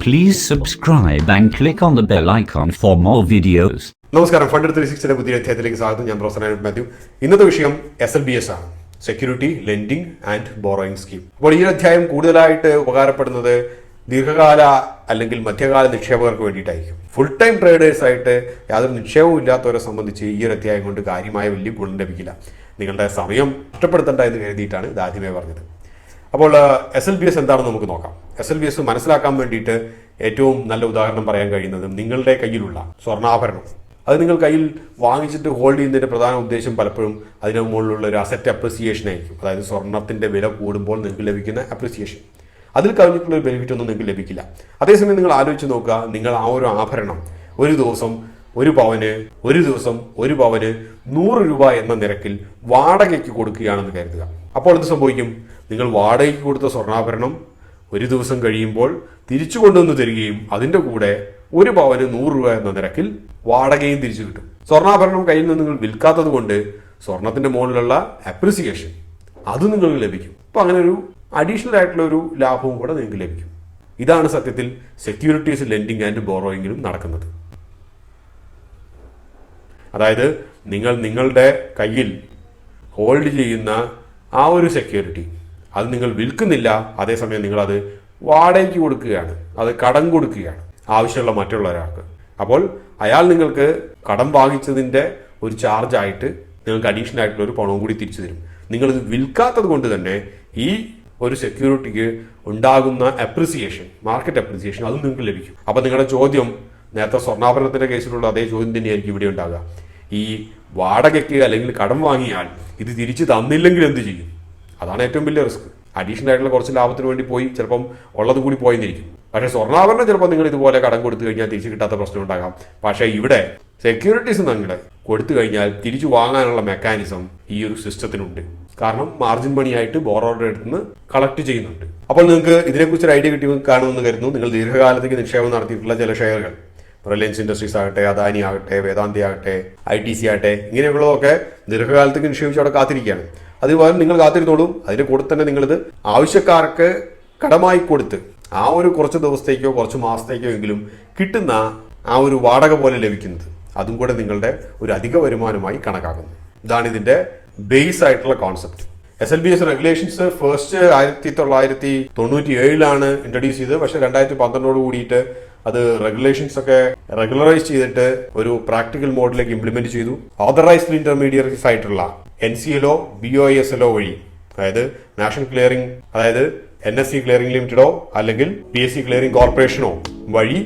Please subscribe and click on the bell icon for more videos. നമസ്കാരം, fund 360 പുതിയ അധ്യായത്തിലേക്ക് സ്വാഗതം. ഞാൻ പ്രൊഫസർ മാത്യു. ഇന്നത്തെ വിഷയം SLBS ആണ്, security lending and borrowing scheme. അപ്പോൾ ഈ അധ്യായം കൂടുതലായിട്ട് ഉപകാരപ്പെടുന്നത് ദീർഘകാല അല്ലെങ്കിൽ മധ്യകാല നിക്ഷേപകർക്ക് വേണ്ടിയിട്ടായിരിക്കും. ഫുൾ ടൈം ട്രേഡേഴ്സ് ആയിട്ട് യാതൊരു നിക്ഷേപവും ഇല്ലാത്തവരെ സംബന്ധിച്ച് ഈ ഒരു അധ്യായം കൊണ്ട് കാര്യമായ വലിയ ഗുണം ലഭിക്കില്ല. നിങ്ങളുടെ സമയം നഷ്ടപ്പെടുത്തേണ്ട എന്ന് കരുതിയിട്ടാണ് ഇത് ആദ്യമേ പറഞ്ഞത്. അപ്പോൾ SLBS എന്താണെന്ന് നമുക്ക് നോക്കാം. SLBS മനസ്സിലാക്കാൻ വേണ്ടിയിട്ട് ഏറ്റവും നല്ല ഉദാഹരണം പറയാൻ കഴിയുന്നത് നിങ്ങളുടെ കയ്യിലുള്ള സ്വർണ്ണാഭരണം. അത് നിങ്ങൾ കയ്യിൽ വാങ്ങിച്ചിട്ട് ഹോൾഡ് ചെയ്യുന്നതിൻ്റെ പ്രധാന ഉദ്ദേശം പലപ്പോഴും അതിന് മുകളിലുള്ള ഒരു അസറ്റ് അപ്രിസിയേഷൻ ആയിരിക്കും. അതായത് സ്വർണ്ണത്തിൻ്റെ വില കൂടുമ്പോൾ നിങ്ങൾക്ക് ലഭിക്കുന്ന അപ്രിസിയേഷൻ. അതിൽ കവിഞ്ഞിട്ടുള്ള ഒരു ബെനിഫിറ്റ് ഒന്നും നിങ്ങൾക്ക് ലഭിക്കില്ല. അതേസമയം നിങ്ങൾ ആലോചിച്ച് നോക്കുക, നിങ്ങൾ ആ ഒരു ആഭരണം ഒരു ദിവസം ഒരു പവന് 100 രൂപ എന്ന നിരക്കിൽ വാടകയ്ക്ക് കൊടുക്കുകയാണെന്ന് കരുതുക. അപ്പോൾ എന്ത് സംഭവിക്കും? നിങ്ങൾ വാടകയ്ക്ക് കൊടുത്ത സ്വർണ്ണാഭരണം ഒരു ദിവസം കഴിയുമ്പോൾ തിരിച്ചു കൊണ്ടുവന്ന് തരികയും അതിൻ്റെ കൂടെ ഒരു പവന് 100 രൂപ എന്ന നിരക്കിൽ വാടകയും തിരിച്ചു കിട്ടും. സ്വർണ്ണാഭരണം കയ്യിൽ നിന്ന് നിങ്ങൾ വിൽക്കാത്തത് കൊണ്ട് സ്വർണത്തിന്റെ മുകളിലുള്ള അപ്രിസിയേഷൻ അത് നിങ്ങൾക്ക് ലഭിക്കും. അപ്പൊ അങ്ങനെ ഒരു അഡീഷണൽ ആയിട്ടുള്ള ഒരു ലാഭവും കൂടെ നിങ്ങൾക്ക് ലഭിക്കും. ഇതാണ് സത്യത്തിൽ സെക്യൂരിറ്റീസ് ലെൻഡിങ് ആൻഡ് ബോറോയിങ്ങിലും നടക്കുന്നത്. അതായത് നിങ്ങൾ നിങ്ങളുടെ കയ്യിൽ ഹോൾഡ് ചെയ്യുന്ന ആ ഒരു സെക്യൂരിറ്റി അത് നിങ്ങൾ വിൽക്കുന്നില്ല, അതേസമയം നിങ്ങളത് വാടകയ്ക്ക് കൊടുക്കുകയാണ്, അത് കടം കൊടുക്കുകയാണ് ആവശ്യമുള്ള മറ്റുള്ള ഒരാൾക്ക്. അപ്പോൾ അയാൾ നിങ്ങൾക്ക് കടം വാങ്ങിച്ചതിൻ്റെ ഒരു ചാർജായിട്ട് നിങ്ങൾക്ക് അഡീഷണൽ ആയിട്ടുള്ള ഒരു പണവും കൂടി തിരിച്ചു തരും. നിങ്ങളിത് വിൽക്കാത്തത് കൊണ്ട് തന്നെ ഈ ഒരു സെക്യൂരിറ്റിക്ക് ഉണ്ടാകുന്ന അപ്രിസിയേഷൻ, മാർക്കറ്റ് അപ്രിസിയേഷൻ അതും നിങ്ങൾക്ക് ലഭിക്കും. അപ്പോൾ നിങ്ങളുടെ ചോദ്യം നേരത്തെ സ്വർണ്ണാഭരണത്തിന്റെ കേസിലുള്ള അതേ ചോദ്യം തന്നെയായിരിക്കും ഇവിടെ ഉണ്ടാകുക. ഈ വാടകയ്ക്ക് അല്ലെങ്കിൽ കടം വാങ്ങിയാൽ ഇത് തിരിച്ചു തന്നില്ലെങ്കിൽ എന്ത് ചെയ്യും? അതാണ് ഏറ്റവും വലിയ റിസ്ക്. അഡീഷണൽ ആയിട്ടുള്ള കുറച്ച് ലാഭത്തിന് വേണ്ടി പോയി ചിലപ്പം ഉള്ളത് കൂടി പോയെന്നിരിക്കും. പക്ഷേ സ്വർണ്ണാഭരണം ചിലപ്പോൾ നിങ്ങൾ ഇതുപോലെ കടം കൊടുത്തു കഴിഞ്ഞാൽ തിരിച്ചു കിട്ടാത്ത പ്രശ്നം ഉണ്ടാകാം. പക്ഷേ ഇവിടെ സെക്യൂരിറ്റീസ് നിങ്ങൾ കൊടുത്തു കഴിഞ്ഞാൽ തിരിച്ചു വാങ്ങാനുള്ള മെക്കാനിസം ഈ ഒരു സിസ്റ്റത്തിനുണ്ട്. കാരണം മാർജിൻ മണിയായിട്ട് ബോറോയുടെ അടുത്ത് നിന്ന് കളക്ട് ചെയ്യുന്നുണ്ട്. അപ്പോൾ നിങ്ങൾക്ക് ഇതിനെക്കുറിച്ച് ഒരു ഐഡിയ കിട്ടി കാണുമെന്ന് കരുതുന്നു. നിങ്ങൾ ദീർഘകാലത്തേക്ക് നിക്ഷേപം നടത്തിയിട്ടുള്ള ചില ഷെയറുകൾ, റിലയൻസ് ഇൻഡസ്ട്രീസ് ആകട്ടെ, അദാനി ആകട്ടെ, വേദാന്തി ആകട്ടെ, ITC ആകട്ടെ, ഇങ്ങനെയുള്ളതൊക്കെ ദീർഘകാലത്തേക്ക് നിക്ഷേപിച്ച് അവിടെ കാത്തിരിക്കുകയാണ്. അതുപോലെ നിങ്ങൾ കാത്തിരുന്നോളും. അതിൻ്റെ കൂടെ തന്നെ നിങ്ങളിത് ആവശ്യക്കാർക്ക് കടമായി കൊടുത്ത് ആ ഒരു കുറച്ച് ദിവസത്തേക്കോ കുറച്ച് മാസത്തേക്കോ എങ്കിലും കിട്ടുന്ന ആ ഒരു വാടക പോലെ ലഭിക്കുന്നത് അതും കൂടെ നിങ്ങളുടെ ഒരു അധിക വരുമാനമായി കണക്കാക്കുന്നു. ഇതാണ് ഇതിന്റെ ബേസ് ആയിട്ടുള്ള concept. SLBS regulations first 1997 introduce ചെയ്തത്. പക്ഷേ 2012 കൂടിയിട്ട് അത് റെഗുലേഷൻസ് ഒക്കെ റെഗുലറൈസ് ചെയ്തിട്ട് ഒരു പ്രാക്ടിക്കൽ മോഡിലേക്ക് ഇംപ്ലിമെന്റ് ചെയ്തു. ഓതറൈസ്ഡ് ഇന്റർമീഡിയറീസ് ആയിട്ടുള്ള NCLO, BOISLO വഴി, അതായത് നാഷണൽ ക്ലിയറിംഗ്, അതായത് NSE ക്ലിയറിംഗ് ലിമിറ്റഡോ അല്ലെങ്കിൽ PSE ക്ലിയറിംഗ് കോർപ്പറേഷനോ വഴി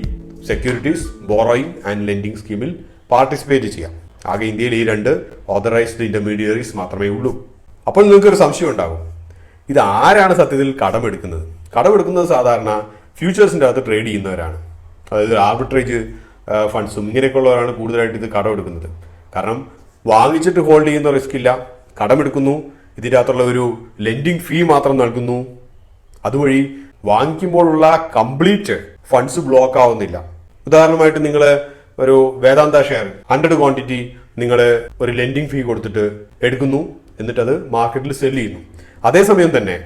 സെക്യൂരിറ്റീസ് ബോറോയിങ് ആൻഡ് ലെൻഡിങ് സ്കീമിൽ പാർട്ടിസിപ്പേറ്റ് ചെയ്യാം. ആകെ ഇന്ത്യയിൽ ഈ 2 ഓതറൈസ്ഡ് ഇന്റർമീഡിയറീസ് മാത്രമേ ഉള്ളൂ. അപ്പോൾ നിങ്ങൾക്കൊരു സംശയം ഉണ്ടാകും, ഇത് ആരാണ് സത്യത്തിൽ കടമെടുക്കുന്നത്? കടമെടുക്കുന്നത് സാധാരണ ഫ്യൂച്ചേഴ്സിൻ്റെ അകത്ത് ട്രേഡ് ചെയ്യുന്നവരാണ്. അതായത് ആർബിട്രേജ് ഫണ്ട്സും ഇങ്ങനെയൊക്കെയുള്ളവരാണ് കൂടുതലായിട്ട് ഇത് കടമെടുക്കുന്നത്. കാരണം വാങ്ങിച്ചിട്ട് ഹോൾഡ് ചെയ്യുന്ന റിസ്ക് ഇല്ല, കടമെടുക്കുന്നു, ഇതിൻ്റെ അകത്തുള്ള ഒരു ലെൻഡിങ് ഫീ മാത്രം നൽകുന്നു. അതുവഴി വാങ്ങിക്കുമ്പോഴുള്ള കംപ്ലീറ്റ് ഫണ്ട്സ് ബ്ലോക്ക് ആവുന്നില്ല. ഉദാഹരണമായിട്ട് നിങ്ങൾ ഒരു വേദാന്ത ഷെയർ 100 ക്വാണ്ടിറ്റി നിങ്ങൾ ഒരു ലെൻഡിങ് ഫീ കൊടുത്തിട്ട് എടുക്കുന്നു, എന്നിട്ടത് മാർക്കറ്റിൽ സെല് ചെയ്യുന്നു. അതേസമയം തന്നെ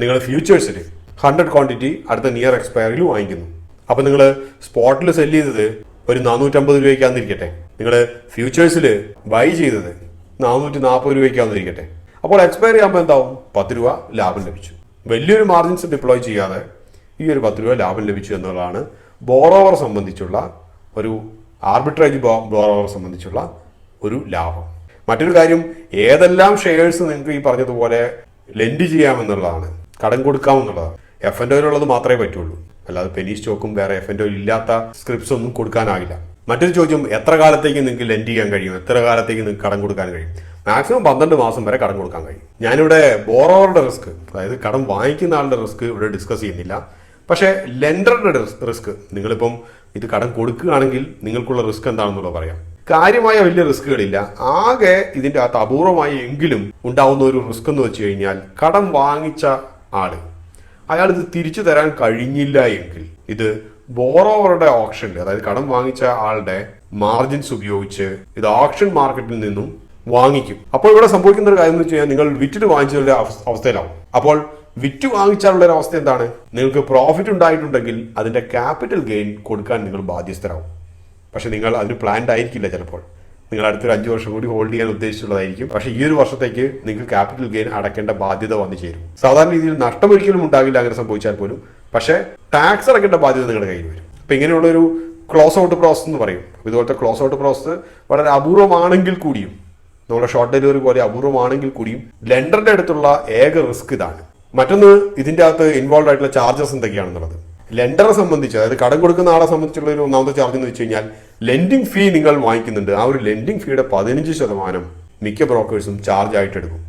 നിങ്ങൾ ഫ്യൂച്ചേഴ്സിൽ 100 ക്വാണ്ടിറ്റി അടുത്ത നിയർ എക്സ്പയറിൽ വാങ്ങിക്കുന്നു. അപ്പോൾ നിങ്ങൾ സ്പോട്ടിൽ സെല് ചെയ്തത് ഒരു 450 രൂപയ്ക്കാന്നിരിക്കട്ടെ, നിങ്ങൾ ഫ്യൂച്ചേഴ്സിൽ ബൈ ചെയ്തത് 440 രൂപയ്ക്കാന്നിരിക്കട്ടെ. അപ്പോൾ എക്സ്പയർ ചെയ്യുമ്പോൾ എന്താവും? 10 രൂപ ലാഭം ലഭിച്ചു. വലിയൊരു മാർജിൻസ് ഡിപ്ലോയ് ചെയ്യാതെ ഈ ഒരു 10 രൂപ ലാഭം ലഭിച്ചു എന്നുള്ളതാണ് ബോറോവർ സംബന്ധിച്ചുള്ള ഒരു ആർബിട്രേജ് ബോറോവർ സംബന്ധിച്ചുള്ള ഒരു ലാഭം. മറ്റൊരു കാര്യം, ഏതെല്ലാം ഷെയർസ് നിങ്ങൾക്ക് ഈ പറഞ്ഞതുപോലെ ലെൻഡ് ചെയ്യാമെന്നുള്ളതാണ്, കടം കൊടുക്കാമെന്നുള്ളതാണ്. F&Oയിലുള്ളത് മാത്രമേ പറ്റുള്ളൂ, അല്ലാതെ പെനി സ്റ്റോക്കും വേറെ F&Oയിൽ ഇല്ലാത്ത സ്ക്രിപ്റ്റ്സ് ഒന്നും കൊടുക്കാനാകില്ല. മറ്റൊരു ചോദ്യം, എത്ര കാലത്തേക്ക് നിങ്ങൾക്ക് ലെൻഡ് ചെയ്യാൻ കഴിയും? എത്ര കാലത്തേക്ക് നിങ്ങൾക്ക് കടം കൊടുക്കാൻ കഴിയും? മാക്സിമം 12 മാസം വരെ കടം കൊടുക്കാൻ കഴിയും. ഞാനിവിടെ ബോറോവറുടെ റിസ്ക്, അതായത് കടം വാങ്ങിക്കുന്ന ആളുടെ റിസ്ക് ഇവിടെ ഡിസ്കസ് ചെയ്യുന്നില്ല. പക്ഷേ ലെൻഡറുടെ റിസ്ക്, നിങ്ങളിപ്പം ഇത് കടം കൊടുക്കുകയാണെങ്കിൽ നിങ്ങൾക്കുള്ള റിസ്ക് എന്താണെന്നുള്ളത് പറയാം. കാര്യമായ വലിയ റിസ്കുകളില്ല. ആകെ ഇതിൻ്റെ അകത്ത് അപൂർവമായി എങ്കിലും ഉണ്ടാവുന്ന ഒരു റിസ്ക് എന്ന് വെച്ച് കഴിഞ്ഞാൽ, കടം വാങ്ങിച്ച ആള് അയാൾ ഇത് തിരിച്ചു തരാൻ കഴിഞ്ഞില്ല എങ്കിൽ ഇത് ബോറോവറുടെ ഓപ്ഷനിൽ, അതായത് കടം വാങ്ങിച്ച ആളുടെ മാർജിൻസ് ഉപയോഗിച്ച് ഇത് ഓപ്ഷൻ മാർക്കറ്റിൽ നിന്നും വാങ്ങിക്കും. അപ്പോൾ ഇവിടെ സംഭവിക്കുന്ന ഒരു കാര്യം എന്ന് വെച്ച് കഴിഞ്ഞാൽ നിങ്ങൾ വിറ്റിട്ട് വാങ്ങിച്ചതിന്റെ അവസ്ഥയിലാവും. അപ്പോൾ വിറ്റ് വാങ്ങിച്ചാലുള്ള ഒരു അവസ്ഥ എന്താണ്? നിങ്ങൾക്ക് പ്രോഫിറ്റ് ഉണ്ടായിട്ടുണ്ടെങ്കിൽ അതിന്റെ ക്യാപിറ്റൽ ഗെയിൻ കൊടുക്കാൻ നിങ്ങൾ ബാധ്യസ്ഥരാകും. പക്ഷെ നിങ്ങൾ അതിന് പ്ലാൻഡ് ആയിരിക്കില്ല. ചിലപ്പോൾ നിങ്ങൾ അടുത്തൊരു 5 വർഷം കൂടി ഹോൾഡ് ചെയ്യാൻ ഉദ്ദേശിച്ചുള്ളതായിരിക്കും. പക്ഷേ ഈ ഒരു വർഷത്തേക്ക് നിങ്ങൾക്ക് ക്യാപിറ്റൽ ഗെയിൻ അടയ്ക്കേണ്ട ബാധ്യത വന്നു ചേരും. സാധാരണ രീതിയിൽ നഷ്ടം ഒരിക്കലും ഉണ്ടാകില്ല അങ്ങനെ സംഭവിച്ചാൽ പോലും. പക്ഷേ ടാക്സ് അടയ്ക്കേണ്ട ബാധ്യത നിങ്ങളുടെ കയ്യിൽ വരും. അപ്പൊ ഇങ്ങനെയുള്ളൊരു ക്ലോസ് ഔട്ട് പ്രോസസ് എന്ന് പറയും. ഇതുപോലത്തെ ക്ലോസ് ഔട്ട് പ്രോസസ് വളരെ അപൂർവമാണെങ്കിൽ കൂടിയും, നമ്മുടെ ഷോർട്ട് ഡെലിവറി പോലെ അപൂർവമാണെങ്കിൽ കൂടിയും ലെൻഡറിന്റെ അടുത്തുള്ള ഏക റിസ്ക് ഇതാണ്. മറ്റൊന്ന്, ഇതിന്റെ അകത്ത് ഇൻവോൾവ് ആയിട്ടുള്ള ചാർജസ് എന്തൊക്കെയാണെന്നുള്ളത്. ലെൻഡറെ സംബന്ധിച്ച്, അതായത് കടം കൊടുക്കുന്ന ആളെ സംബന്ധിച്ചുള്ള ഒരു ഒന്നാമത്തെ ചാർജ് എന്ന് വെച്ച് കഴിഞ്ഞാൽ ലെൻഡിങ് ഫീ നിങ്ങൾ വാങ്ങിക്കുന്നുണ്ട്. ആ ഒരു ലെൻഡിങ് ഫീയുടെ 15% മിക്ക ബ്രോക്കേഴ്സും ചാർജ് ആയിട്ട് എടുക്കും.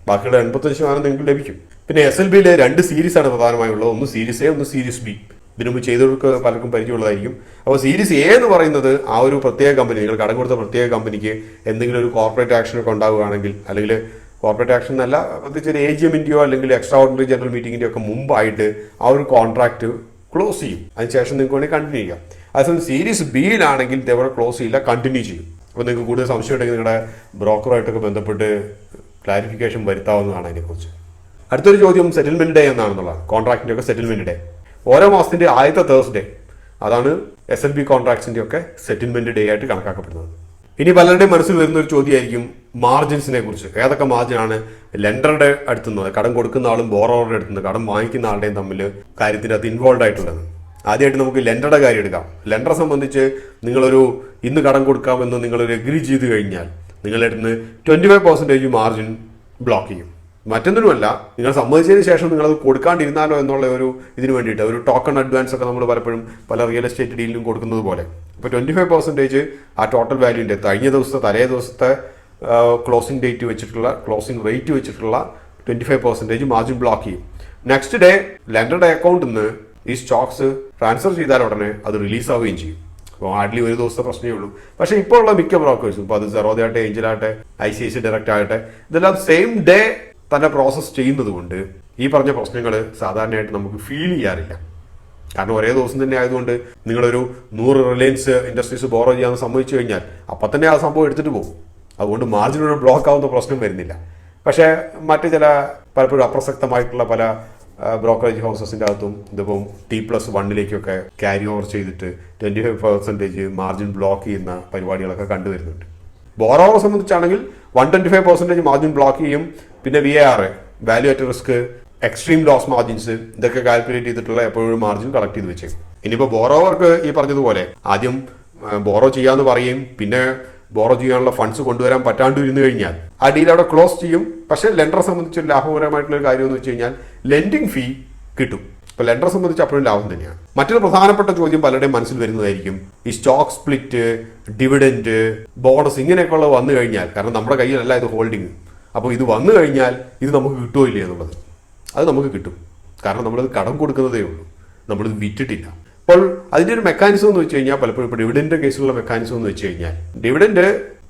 ബാക്കിയുള്ള 85% നിങ്ങൾക്ക് ലഭിക്കും. പിന്നെ SLBയിലെ 2 സീരീസ് ആണ് പ്രധാനമായുള്ളത്. ഒന്ന് സീരീസ് എ, ഒന്ന് സീരീസ് ബി. ഇതിനു മുമ്പ് ചെയ്തവർക്ക് പലർക്കും പരിചയമുള്ളതായിരിക്കും. അപ്പോൾ സീരീസ് എ എന്ന് പറയുന്നത് ആ ഒരു പ്രത്യേക കമ്പനി, നിങ്ങൾ കടം കൊടുത്ത പ്രത്യേക കമ്പനിക്ക് എന്തെങ്കിലും ഒരു കോർപ്പറേറ്റ് ആക്ഷൻ ഒക്കെ ഉണ്ടാവുകയാണെങ്കിൽ, അല്ലെങ്കിൽ കോർപ്പറേറ്റ് ആക്ഷൻ എന്നല്ല, പ്രത്യേകിച്ച് ഒരു AGMന്റെയോ അല്ലെങ്കിൽ എക്സ്ട്രാ ഓർഡിനറി ജനറൽ മീറ്റിംഗിന്റെയോ ഒക്കെ മുമ്പായിട്ട് ആ ഒരു കോൺട്രാക്ട് ക്ലോസ് ചെയ്യും. അതിനുശേഷം നിങ്ങൾക്ക് വേണമെങ്കിൽ കണ്ടിന്യൂ ചെയ്യാം. അതേസമയം സീരീസ് ബിയിലാണെങ്കിൽ ഇതേപോലെ ക്ലോസ് ചെയ്യില്ല, കണ്ടിന്യൂ ചെയ്യും. അപ്പോൾ നിങ്ങൾക്ക് കൂടുതൽ സംശയം ഉണ്ടെങ്കിൽ നിങ്ങളുടെ ബ്രോക്കറുമായിട്ടൊക്കെ ബന്ധപ്പെട്ട് ക്ലാരിഫിക്കേഷൻ വരുത്താവുന്നതാണ് അതിനെക്കുറിച്ച്. അടുത്തൊരു ചോദ്യം സെറ്റിൽമെന്റ് ഡേ എന്നാണെന്നുള്ളതാണ്. കോൺട്രാക്റ്റിന്റെ ഒക്കെ സെറ്റിൽമെന്റ് ഡേ ഓരോ മാസത്തിന്റെ ആദ്യത്തെ തേഴ്സ്ഡേ, അതാണ് SLB കോൺട്രാക്ട്സിന്റെ ഒക്കെ സെറ്റിൽമെന്റ് ഡേ ആയിട്ട് കണക്കാക്കപ്പെടുന്നത്. ഇനി പലരുടെയും മനസ്സിൽ വരുന്ന ഒരു ചോദ്യമായിരിക്കും മാർജിൻസിനെ കുറിച്ച്. ഏതൊക്കെ മാർജിനാണ് ലെൻഡറുടെ അടുത്തുനിന്ന്, കടം കൊടുക്കുന്ന ആളും ബോറോറുടെ അടുത്തുനിന്ന് കടം വാങ്ങിക്കുന്ന ആളുടെയും തമ്മിൽ കാര്യത്തിൻ്റെ അകത്ത് ഇൻവോൾവ് ആയിട്ടുള്ളത്. ആദ്യമായിട്ട് നമുക്ക് ലെൻഡറുടെ കാര്യം എടുക്കാം. ലെൻഡറെ സംബന്ധിച്ച് നിങ്ങളൊരു ഇന്ന് കടം കൊടുക്കാമെന്ന് നിങ്ങളൊരു എഗ്രി ചെയ്ത് കഴിഞ്ഞാൽ നിങ്ങളുടെ അടുത്ത് 25% മാർജിൻ ബ്ലോക്ക് ചെയ്യും. മറ്റൊന്നിനുമല്ല, നിങ്ങൾ സമ്മതിച്ചതിന് ശേഷം നിങ്ങളത് കൊടുക്കാണ്ടിരുന്നാലോ എന്നുള്ള ഒരു ഇതിന് വേണ്ടിയിട്ട് ഒരു ടോക്കൺ അഡ്വാൻസ് ഒക്കെ നമ്മൾ പലപ്പോഴും പല റിയൽ എസ്റ്റേറ്റ് ഡീലിലും കൊടുക്കുന്നത് പോലെ. ഇപ്പോൾ 25% ആ ടോട്ടൽ വാല്യൂൻ്റെ കഴിഞ്ഞ ദിവസത്തെ തലേ ദിവസത്തെ ക്ലോസിംഗ് ഡേറ്റ് വെച്ചിട്ടുള്ള, ക്ലോസിംഗ് റേറ്റ് വെച്ചിട്ടുള്ള 25% മാർജിൻ ബ്ലോക്ക് ചെയ്യും. നെക്സ്റ്റ് ഡേ ലെൻഡറുടെ അക്കൗണ്ടിൽ നിന്ന് ഈ സ്റ്റോക്സ് ട്രാൻസ്ഫർ ചെയ്താൽ ഉടനെ അത് റിലീസ് ആവുകയും ചെയ്യും. അപ്പോൾ ഹാർഡ്ലി ഒരു ദിവസത്തെ പ്രശ്നമേ ഉള്ളൂ. പക്ഷേ ഇപ്പോൾ ഉള്ള മിക്ക ബ്രോക്കേഴ്സും, ഇപ്പോൾ അത് സെറോധ ആകട്ടെ, ഏഞ്ചൽ ആകട്ടെ, ICICI ഡയറക്റ്റ് ആകട്ടെ, ഇതെല്ലാം സെയിം ഡേ തന്നെ പ്രോസസ്സ് ചെയ്യുന്നത് കൊണ്ട് ഈ പറഞ്ഞ പ്രശ്നങ്ങൾ സാധാരണയായിട്ട് നമുക്ക് ഫീൽ ചെയ്യാറില്ല. കാരണം ഒരേ ദിവസം തന്നെ ആയതുകൊണ്ട് നിങ്ങളൊരു 100 റിലയൻസ് ഇൻഡസ്ട്രീസ് ബോറോ ചെയ്യാൻ സമ്മതിച്ചു കഴിഞ്ഞാൽ അപ്പം തന്നെ ആ സംഭവം എടുത്തിട്ട് പോകും. അതുകൊണ്ട് മാർജിനൊരു ബ്ലോക്ക് ആവുന്ന പ്രശ്നം വരുന്നില്ല. പക്ഷേ മറ്റ് ചില പലപ്പോഴും അപ്രസക്തമായിട്ടുള്ള പല ബ്രോക്കറേജ് ഹൗസസിൻ്റെ അകത്തും ഇതിപ്പം T+1 ക്യാരി ഓവർ ചെയ്തിട്ട് 25% മാർജിൻ ബ്ലോക്ക് ചെയ്യുന്ന പരിപാടികളൊക്കെ കണ്ടുവരുന്നുണ്ട്. ബോറോവറെ സംബന്ധിച്ചാണെങ്കിൽ 125% മാർജിൻ ബ്ലോക്ക് ചെയ്യും. പിന്നെ VAR, value at risk, extreme loss margins, ഇതൊക്കെ കാൽക്കുലേറ്റ് ചെയ്തിട്ടുള്ള എപ്പോഴും മാർജിൻ കളക്ട് ചെയ്ത് വെച്ചേക്കും. ഇനിയിപ്പോൾ ബോറോവർക്ക് ഈ പറഞ്ഞതുപോലെ ആദ്യം ബോറോ ചെയ്യാന്ന് പറയും, പിന്നെ ബോറോ ചെയ്യാനുള്ള ഫണ്ട്സ് കൊണ്ടുവരാൻ പറ്റാണ്ട് ഇരുന്ന് കഴിഞ്ഞാൽ ആ ഡീൽ അവിടെ ക്ലോസ് ചെയ്യും. പക്ഷേ ലെൻഡറെ സംബന്ധിച്ച് ലാഭകരമായിട്ടുള്ള ഒരു കാര്യം എന്ന് വെച്ച് കഴിഞ്ഞാൽ ലെൻഡിങ് ഫീ കിട്ടും. അപ്പോൾ ലെൻഡറെ സംബന്ധിച്ച് അപ്പോഴും ലാഭം തന്നെയാണ്. മറ്റൊരു പ്രധാനപ്പെട്ട ചോദ്യം പലരുടെയും മനസ്സിൽ വരുന്നതായിരിക്കും ഈ സ്റ്റോക്ക് സ്പ്ലിറ്റ്, ഡിവിഡൻഡ്, ബോണസ് ഇങ്ങനെയൊക്കെയുള്ള വന്നു കഴിഞ്ഞാൽ, കാരണം നമ്മുടെ കയ്യിലല്ല ഇത് ഹോൾഡിങ്, അപ്പോൾ ഇത് വന്നു കഴിഞ്ഞാൽ ഇത് നമുക്ക് കിട്ടുമോ ഇല്ലേ എന്നുള്ളത്. അത് നമുക്ക് കിട്ടും. കാരണം നമ്മളിത് കടം കൊടുക്കുന്നതേ ഉള്ളൂ, നമ്മളിത് വിറ്റിട്ടില്ല. അപ്പോൾ അതിൻ്റെ ഒരു മെക്കാനിസം എന്ന് വെച്ച് കഴിഞ്ഞാൽ, പലപ്പോഴും ഇപ്പോൾ ഡിവിഡൻഡിൻ്റെ കേസിലുള്ള മെക്കാനിസം എന്ന് വെച്ച് കഴിഞ്ഞാൽ, ഡിവിഡൻഡ്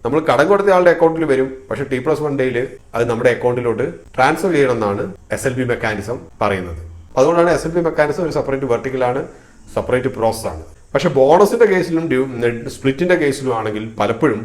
നമ്മൾ കടം കൊടുത്ത ആളുടെ അക്കൗണ്ടിൽ വരും. പക്ഷേ T+1 ഡേയിൽ അത് നമ്മുടെ അക്കൗണ്ടിലോട്ട് ട്രാൻസ്ഫർ ചെയ്യണമെന്നാണ് SLB മെക്കാനിസം പറയുന്നത്. അതുകൊണ്ടാണ് SLB മെക്കാനിസം ഒരു സെപ്പറേറ്റ് വെർട്ടിക്കലാണ്, സെപ്പറേറ്റ് പ്രോസസ്സാണ്. പക്ഷേ ബോണസിന്റെ കേസിലും സ്പ്ലിറ്റിന്റെ കേസിലും ആണെങ്കിൽ പലപ്പോഴും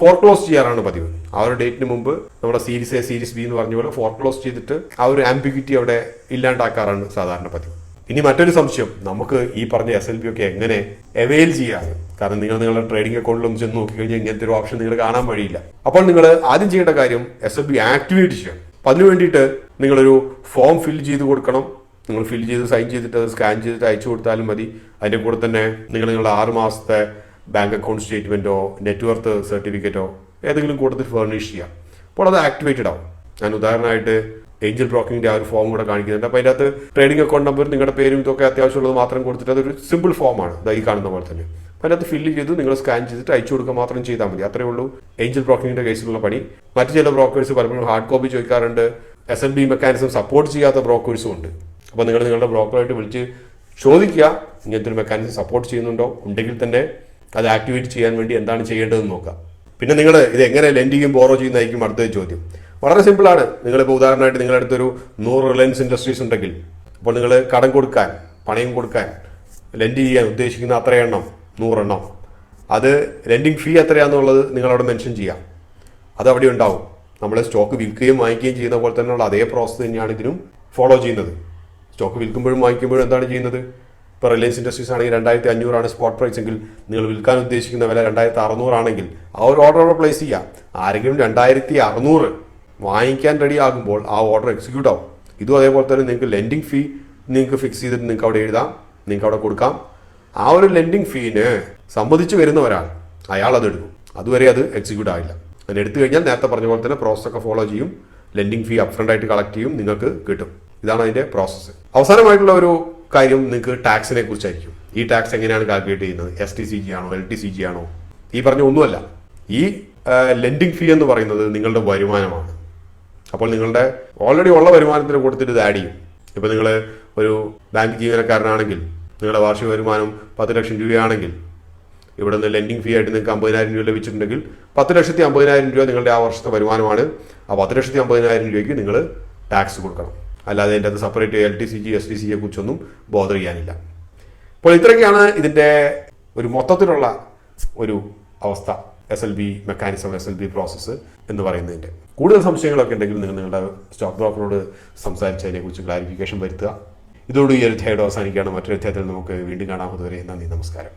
ഫോർക്ലോസ് ചെയ്യാറാണ് പതിവ്. ആ ഒരു ഡേറ്റിന് മുമ്പ് നമ്മുടെ സീരീസ് എ, സീരീസ് ബി എന്ന് പറഞ്ഞ പോലെ ഫോർക്ലോസ് ചെയ്തിട്ട് ആ ഒരു ആംബിഗ്വിറ്റി അവിടെ ഇല്ലാണ്ടാക്കാറാണ് സാധാരണ പതിവ്. ഇനി മറ്റൊരു സംശയം, നമുക്ക് ഈ പറഞ്ഞ SLB ഒക്കെ എങ്ങനെ അവെയിൽ ചെയ്യാറ്? കാരണം നിങ്ങൾ നിങ്ങളുടെ ട്രേഡിംഗ് അക്കൗണ്ടിലൊന്നും ചെന്ന് നോക്കിക്കഴിഞ്ഞാൽ ഇങ്ങനത്തെ ഒരു ഓപ്ഷൻ നിങ്ങൾ കാണാൻ വഴിയില്ല. അപ്പോൾ നിങ്ങൾ ആദ്യം ചെയ്യേണ്ട കാര്യം SLB ആക്ടിവേറ്റ് ചെയ്യണം. അപ്പം അതിനു വേണ്ടിയിട്ട് നിങ്ങളൊരു ഫോം ഫിൽ ചെയ്ത് കൊടുക്കണം. നിങ്ങൾ ഫിൽ ചെയ്ത് സൈൻ ചെയ്തിട്ട് അത് സ്കാൻ ചെയ്തിട്ട് അയച്ചു കൊടുത്താലും മതി. അതിൻ്റെ കൂടെ തന്നെ നിങ്ങളുടെ 6 മാസത്തെ ബാങ്ക് അക്കൗണ്ട് സ്റ്റേറ്റ്മെൻറ്റോ നെറ്റ്വർത്ത് സർട്ടിഫിക്കറ്റോ ഏതെങ്കിലും കൂട്ടത്തിൽ ഫർണിഷ് ചെയ്യാം. അപ്പോൾ അത് ആക്ടിവേറ്റഡ് ആവും. ഞാൻ ഉദാഹരണമായിട്ട് ഏഞ്ചൽ ബ്രോക്കിങ്ങിൻ്റെ ആ ഒരു ഫോം കൂടെ കാണിക്കുന്നുണ്ട്. അപ്പോൾ അതിനകത്ത് ട്രേഡിംഗ് അക്കൗണ്ട് നമ്പർ, നിങ്ങളുടെ പേരും ഇതൊക്കെ അത്യാവശ്യമുള്ളത് മാത്രം കൊടുത്തിട്ട് അതൊരു സിമ്പിൾ ഫോമാണ്, ഈ കാണുന്ന പോലെ തന്നെ. അപ്പോൾ അതിനകത്ത് ഫില്ല് ചെയ്ത് നിങ്ങൾ സ്കാൻ ചെയ്തിട്ട് അയച്ചു കൊടുക്കുക മാത്രം ചെയ്താൽ മതി. അത്രയേ ഉള്ളൂ ഏഞ്ചൽ ബ്രോക്കിങ്ങിൻ്റെ കേസിലുള്ള പണി. മറ്റു ചില ബ്രോക്കേഴ്സ് പലപ്പോഴും ഹാർഡ് കോപ്പി ചോദിക്കാറുണ്ട്. SLB മെക്കാനിസം സപ്പോർട്ട് ചെയ്യാത്ത ബ്രോക്കേഴ്സും ഉണ്ട്. അപ്പോൾ നിങ്ങൾ നിങ്ങളുടെ ബ്രോക്കറായിട്ട് വിളിച്ച് ചോദിക്കുക, ഇങ്ങനത്തെ ഒരു മെക്കാനിസം സപ്പോർട്ട് ചെയ്യുന്നുണ്ടോ, ഉണ്ടെങ്കിൽ തന്നെ അത് ആക്ടിവേറ്റ് ചെയ്യാൻ വേണ്ടി എന്താണ് ചെയ്യേണ്ടതെന്ന് നോക്കാം. പിന്നെ നിങ്ങൾ ഇത് എങ്ങനെ ലെൻഡ് ചെയ്യും ബോറോ ചെയ്യുന്നതായിരിക്കും അടുത്ത ചോദ്യം. വളരെ സിമ്പിളാണ്. നിങ്ങളിപ്പോൾ ഉദാഹരണമായിട്ട് നിങ്ങളുടെ അടുത്തൊരു 100 റിലയൻസ് ഇൻഡസ്ട്രീസ് ഉണ്ടെങ്കിൽ, അപ്പോൾ നിങ്ങൾ കടം കൊടുക്കാൻ, പണയം കൊടുക്കാൻ, ലെൻഡ് ചെയ്യാൻ ഉദ്ദേശിക്കുന്ന അത്ര എണ്ണം 100 എണ്ണം, അത് ലെൻഡിങ് ഫീ എത്രയാണെന്നുള്ളത് നിങ്ങളവിടെ മെൻഷൻ ചെയ്യാം. അത് അവിടെ ഉണ്ടാവും. നമ്മൾ സ്റ്റോക്ക് വിൽക്കുകയും വാങ്ങിക്കുകയും ചെയ്യുന്ന പോലെ തന്നെയുള്ള അതേ പ്രോസസ്സ് തന്നെയാണ് ഇതിനും ഫോളോ ചെയ്യുന്നത്. സ്റ്റോക്ക് വിൽക്കുമ്പോഴും വാങ്ങിക്കുമ്പോഴും എന്താണ് ചെയ്യുന്നത്? ഇപ്പോൾ റിലയൻസ് ഇൻഡസ്ട്രീസ് ആണെങ്കിൽ 2500 സ്പോട്ട് പ്രൈസ് എങ്കിൽ നിങ്ങൾ വിൽക്കാൻ ഉദ്ദേശിക്കുന്ന വില 2600 ആണെങ്കിൽ ആ ഒരു ഓർഡർ അവിടെ പ്ലേസ് ചെയ്യുക. ആരെങ്കിലും 2600 വാങ്ങിക്കാൻ റെഡി ആകുമ്പോൾ ആ ഓർഡർ എക്സിക്യൂട്ട് ആവും. ഇതും അതേപോലെ തന്നെ നിങ്ങൾക്ക് ലെൻഡിങ് ഫീ നിങ്ങൾക്ക് ഫിക്സ് ചെയ്തിട്ട് നിങ്ങൾക്ക് അവിടെ എഴുതാം, നിങ്ങൾക്ക് അവിടെ കൊടുക്കാം. ആ ഒരു ലെൻഡിങ് ഫീന് സമ്മതിച്ച് വരുന്ന ഒരാൾ അയാൾ അത് എടുക്കും. അതുവരെ അത് എക്സിക്യൂട്ട് ആവില്ല. അതിന് എടുത്തു കഴിഞ്ഞാൽ നേരത്തെ പറഞ്ഞ പോലെ തന്നെ പ്രോസസ് ഒക്കെ ഫോളോ ചെയ്യും. ലെൻഡിങ് ഫീ അപ്ഫ്രണ്ട് ആയിട്ട് കളക്ട് ചെയ്യും, നിങ്ങൾക്ക് കിട്ടും. ഇതാണ് അതിന്റെ പ്രോസസ്സ്. അവസാനമായിട്ടുള്ള ഒരു കാര്യം നിങ്ങൾക്ക് ടാക്സിനെ കുറിച്ചായിരിക്കും. ഈ ടാക്സ് എങ്ങനെയാണ് കാൽക്കുലേറ്റ് ചെയ്യുന്നത്? STCG ആണോ LTCG ആണോ? ഈ പറഞ്ഞ ഒന്നുമല്ല. ഈ ലെൻഡിങ് ഫീ എന്ന് പറയുന്നത് നിങ്ങളുടെ വരുമാനമാണ്. അപ്പോൾ നിങ്ങളുടെ ഓൾറെഡി ഉള്ള വരുമാനത്തിന് കൊടുത്തിട്ട് ഇത് ആഡ് ചെയ്യും. ഇപ്പോൾ നിങ്ങൾ ഒരു ബാങ്ക് ജീവനക്കാരനാണെങ്കിൽ നിങ്ങളുടെ വാർഷിക വരുമാനം 10 ലക്ഷം രൂപയാണെങ്കിൽ ഇവിടെ നിന്ന് ലെൻഡിങ് ഫീ ആയിട്ട് നിങ്ങൾക്ക് 50,000 രൂപ ലഭിച്ചിട്ടുണ്ടെങ്കിൽ 10,50,000 രൂപ നിങ്ങളുടെ ആ വർഷത്തെ വരുമാനമാണ്. ആ 10,50,000 രൂപയ്ക്ക് നിങ്ങൾ ടാക്സ് കൊടുക്കണം. അല്ലാതെ അതിൻ്റെ അത് സെപ്പറേറ്റ് LTCG STCGയെ കുറിച്ചൊന്നും ബോധർ ചെയ്യാനില്ല. അപ്പോൾ ഇത്രയൊക്കെയാണ് ഇതിൻ്റെ ഒരു മൊത്തത്തിലുള്ള ഒരു അവസ്ഥ, SLB മെക്കാനിസം, SLB പ്രോസസ്സ് എന്ന് പറയുന്നതിൻ്റെ. കൂടുതൽ സംശയങ്ങളൊക്കെ ഉണ്ടെങ്കിൽ നിങ്ങൾ നിങ്ങളുടെ സ്റ്റോക്ക് ബ്രോക്കറോട് സംസാരിച്ച് അതിനെക്കുറിച്ച് ക്ലാരിഫിക്കേഷൻ വരുത്തുക. ഇതോട് ഈ ഒരു അധ്യായം അവസാനിക്കുകയാണ്. മറ്റൊരു അധ്യായത്തിൽ നമുക്ക് വീണ്ടും കാണാം. അതുവരെ നന്ദി, നമസ്കാരം.